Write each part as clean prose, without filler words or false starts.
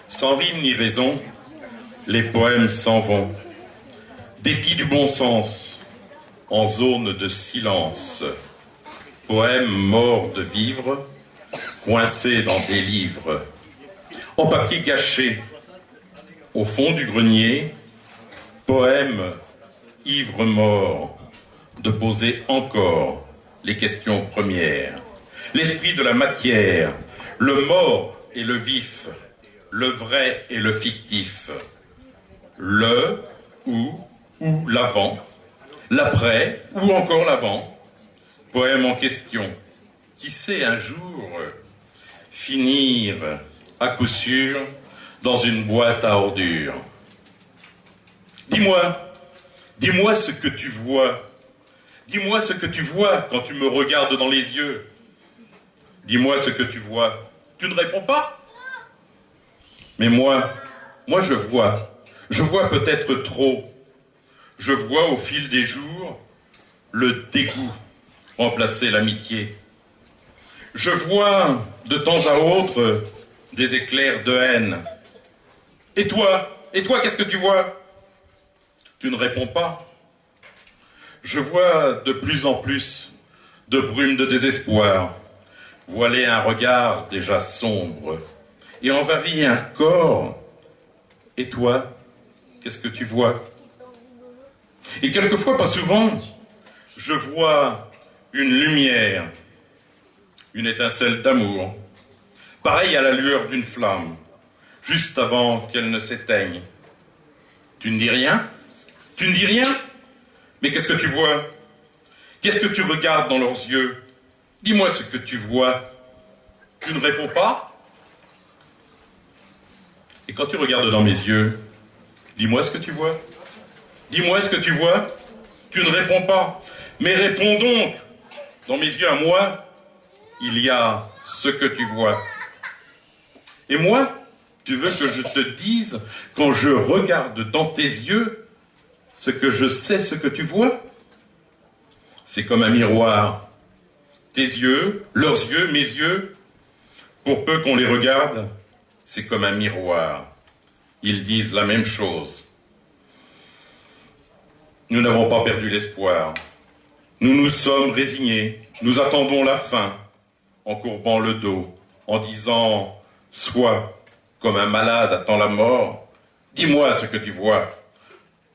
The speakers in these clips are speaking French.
Sans rime ni raison, les poèmes s'en vont. Dépit du bon sens, en zone de silence. Poèmes morts de vivre, coincés dans des livres. En papier gâché, au fond du grenier, poèmes ivres morts, de poser encore les questions premières. L'esprit de la matière, le mort et le vif, le vrai et le fictif, le ou l'avant, l'après ou encore l'avant, poème en question, qui sait un jour finir à coup sûr dans une boîte à ordures. Dis-moi ce que tu vois. Dis-moi ce que tu vois quand tu me regardes dans les yeux. Dis-moi ce que tu vois. Tu ne réponds pas? Mais moi je vois. Je vois peut-être trop. Je vois au fil des jours le dégoût remplacer l'amitié. Je vois de temps à autre des éclairs de haine. Et toi, qu'est-ce que tu vois? Tu ne réponds pas. Je vois de plus en plus de brume de désespoir, voiler un regard déjà sombre, et en varie un corps. Et toi, qu'est-ce que tu vois? Et quelquefois, pas souvent, je vois une lumière, une étincelle d'amour, pareille à la lueur d'une flamme, juste avant qu'elle ne s'éteigne. Tu ne dis rien? Tu ne dis rien? Mais qu'est-ce que tu vois? Qu'est-ce que tu regardes dans leurs yeux? Dis-moi ce que tu vois. Tu ne réponds pas? Et quand tu regardes dans mes yeux, dis-moi ce que tu vois. Dis-moi ce que tu vois. Tu ne réponds pas. Mais réponds donc. Dans mes yeux à moi, il y a ce que tu vois. Et moi, tu veux que je te dise, quand je regarde dans tes yeux, ce que je sais, ce que tu vois? C'est comme un miroir. Tes yeux, leurs yeux, mes yeux, pour peu qu'on les regarde, c'est comme un miroir. Ils disent la même chose. Nous n'avons pas perdu l'espoir. Nous nous sommes résignés. Nous attendons la fin, en courbant le dos, en disant « Sois comme un malade attend la mort. Dis-moi ce que tu vois. »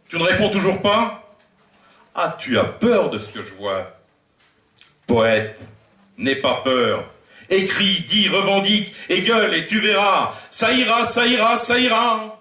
Tu ne réponds toujours pas? Ah, tu as peur de ce que je vois. Poète, n'aie pas peur. Écris, dis, revendique, et gueule, et tu verras. Ça ira, ça ira, ça ira.